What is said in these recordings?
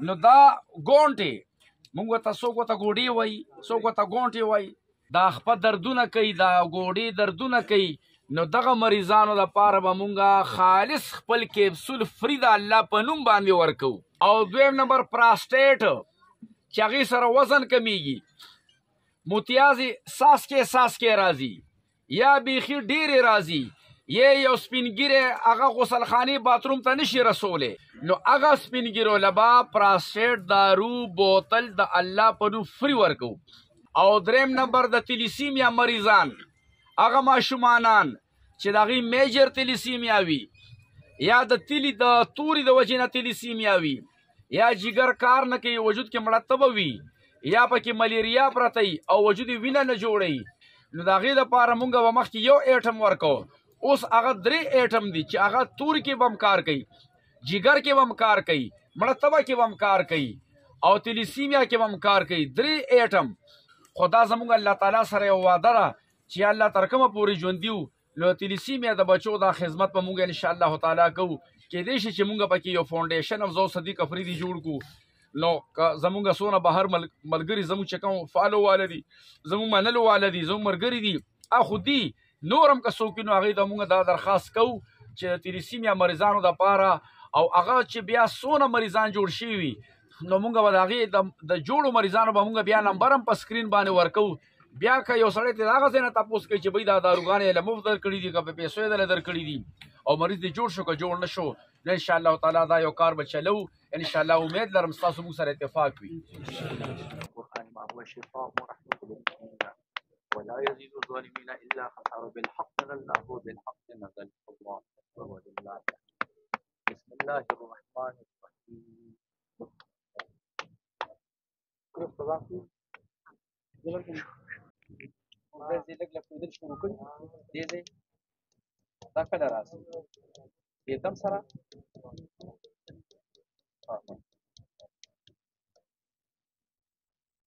نو دا ګونټې مونږ ورته څوک ورته ګوډې وایي څوک ورته ګونټې وایي دا خپه دردونه کوي دا ګوډې دردونه کوي نو دغه مریضانو دپاره به مونږ خالص خپل کیپسول فری د الله په نوم باندې ورکوو او دویم نمبر پراسټیټ چې هغې سره وزن کمیږي متیازې ساسکې راځي یا بیخي ډېرې راځي یو سپینګیری هغه غسلخانې باتروم ته نشي رسولی نو هغه سپینګیرو لبا پراسټیټ دارو بوتل د الله په نوم فری ورکوو او دریم نمبر د تلیسیمیا مریضان هغه ماشومانان چې د هغې میجر تلیسیمیا وي یا د تیلي د تورې د وجې نه تلیسیمیا وي یا جګر کار نه کوي وجود کې مړه تبه وي یا پکې ملیریا پرته وي او وجود یې وینه نه جوړوي نو د هغې دپاره مونږ به مخکې یو ایټم ورکوو اوس هغه 3 ایټم دي چې هغه تور کې به هم کار کوي جګر کې به هم کار کوي مړه تبه کې به هم کار کوي او تلیسیمیا کې به هم کار کوي 3 ایټم خو دا زمونږ الله تعالی سره یو وعده ده چې الله تر کومه پورې ژوندي وو نو تلیسیمیا د بچو دا خدمت به مونږ انشاءالله تعالی کوو کیدای شي چې مونږ پکې یو فاونډیشن افزو صدیق افریدي جوړ کړو نو زمونږ څونه بهر ملګري زمونږ چې کوم فالو واله دي زمونږ منلو واله دي زمونږ ملګري دي خو دي نورم که څوک نو هغې ته مونږ دا درخواست کوو چې د تلیسیمیا مریضانو دپاره او هغه چې بیا څونه مریضان جوړ شوي وي نو مونږ به د هغې د جوړو مریضانو به مونږ بیا نمبر هم په سکرین باندې ورکوو بیا که یو سړی ته د هغه ځای نه تپوس کوي چې بھئی دا داروګانې یې له مفت درکړي دي که په پیسو یې دله درکړي دي او مریض دې جوړ شو که جوړ نه شو نو انشاءالله تعالی دا یو کار به چلو انشاءالله امید لرم ستاسو موږ سره اتفاق وي ولا يزيد الظالمين الا خسارا بالحق نزلناه بالحق نزل الله ولله بسم الله الرحمن الرحيم دا کله راځي دم سره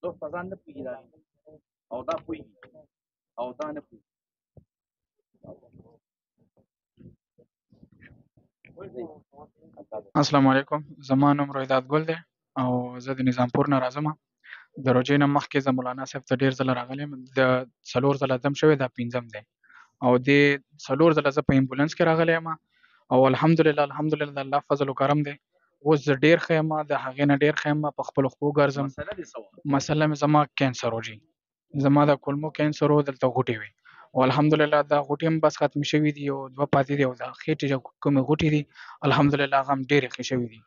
نو فزان نه پوهېږي دا او دا پوهېږي او دا نه پوهېږي السلام علیکم زما نوم رویداد ګل دی او زه د نظامپور نه راځم د روژې نه مخکې زه مولانا صاحب ته ډېر ځله راغلی یم د 4 ځله دم شوی دا 5م دی او دې 4 ځله زه په امبولانس کې راغلی یم او الحمدلله د الله فضل و کرم دی اوس زه ډېر ښه یم د هغې نه ډېر ښه یم په خپلو خپو ګرځم مسله مې زما کینسر و جي زما د کولمو کینسر و دلته غوټې وې او الحمدلله دا غوټې هم بس ختمې شوي دي او 2 پاتې دي او د خېټې کومې غوټې دي الحمدلله هغه هم ډېرې ښې شوي دي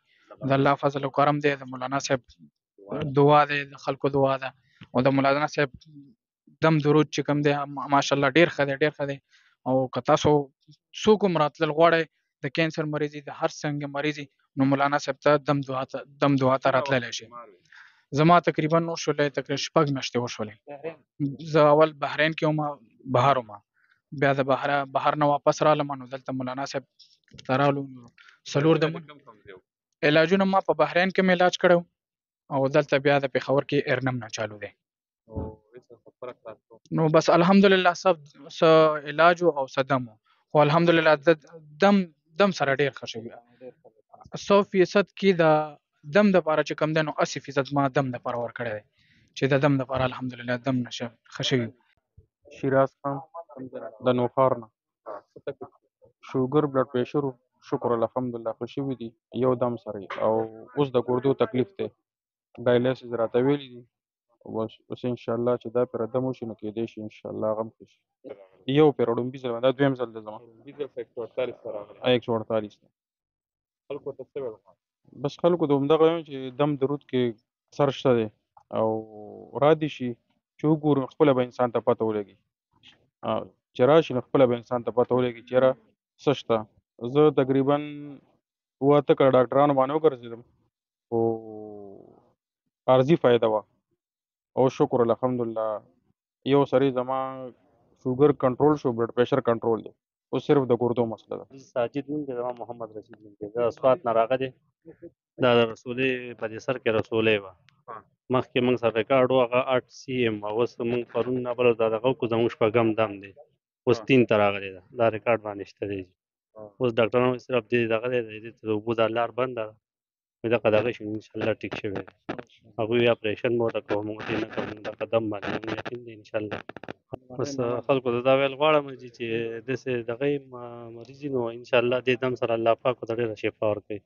د الله فضل و کرم دی د مولانا صاحب دعا دی د خلکو دعا ده او د مولانا صاحب دم درود چې کوم دی ماشاءالله ډېر ښه دی او که تاسو څوک هم راتلل غواړئ د کینسر مریض د هر څنګه مریض نو مولانا صاحب ته دم دعا ته راتللی شي زما تقریبا وشولې تقریبا 6 میاشتې وشولې زه اول بحرین کې وم بهر وم بیا د بهر نه واپس رالم نو دلته مولانا صاحب ته رالو 4 دمونه علاجونه ما په بحرین کې مې علاج کړی او دلته بیا د پېښور کې ارنم نه چالو دی نو بس الحمدلله سب علاج او صدم خو الحمدلله دم سره ډېر ښه شوي 100% کې د دم دپاره چې کوم دی نو 80% ما دم دپاره ورکړی دی چې د دم دپاره الحمدلله دم نشه ښه شوي شیراز خان د نوښار نه شوګر بلډ پریشر شکر الحمدلله ښه شوي دي یو دم سره او اوس د ګردو تکلیف دی ډایلیسس راته ویلي دي اوس انشاءالله چې دا پرې دم وشي نو کېدی شي انشاءالله هغه هم ښه شي یو پرې وړومبي ځل دا 2م ځل دی زما 148 خلکو ته څه ویل بس خلکو ته همدغه وایم چې دم درود کې اثر شته دی او را دي شي چې وګورو خپله به انسان ته پته ولګي چې راشي نو خپله به انسان ته پته ولګي چې یاره څه شته زه تقریبا 8 کاله ډاکټرانو باندې وګرځېدم خو عارضي فایده وه او شکر الحمدلله یو سړی زما شوګر کنټرول شو بلډ پریشر کنټرول دی اوس صرف د ګردو مسله ده ساجد نوم دی زما محمد رشید نوم دی زه اسوات نه راغلی دا د رسولې په دې سر کې رسولې وه مخکې موږ سره ریکارډ و هغه 8 CM اوس موږ پرون نه بله دا دغه وکړو زموږ 6م دم دی اوس 3 ته راغلی ده دا ریکارډ باندې شته دی اوس ډاکټرانو صرف دې دغه دی دې ته د اوبو دا لار بنده ده دغه شي انشاءالله ټیک شوی دی هغوی اپریشن مو ورته کوو موږ ورته نه کوو موږ د قدم باندې موږ یقین دی انشاءالله بس خلکو ته دا ویل غواړم چې داسې دغه یې مریض وي نو انشاءالله دې دم سره الله پاک ورته ډېره شفا ورکوي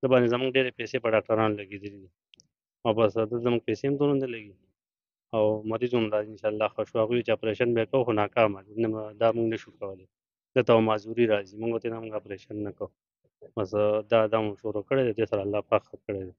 ده باندې زموږ ډېرې پیسې په ډاکټرانو لګېدلي دي او بس ده زموږ پیسې هم دونه نه لګي او مریض هم دا انشاءالله ښه شو هغوی چې اپریشن به یې کوو خو ناکامه دا موږ نشو کولی ده ته معذوري راځي موږ ورته نه موږ اپریشن نه کوو بس دا مو شروع کړی دی دې سره الله پاک ښه کړی دی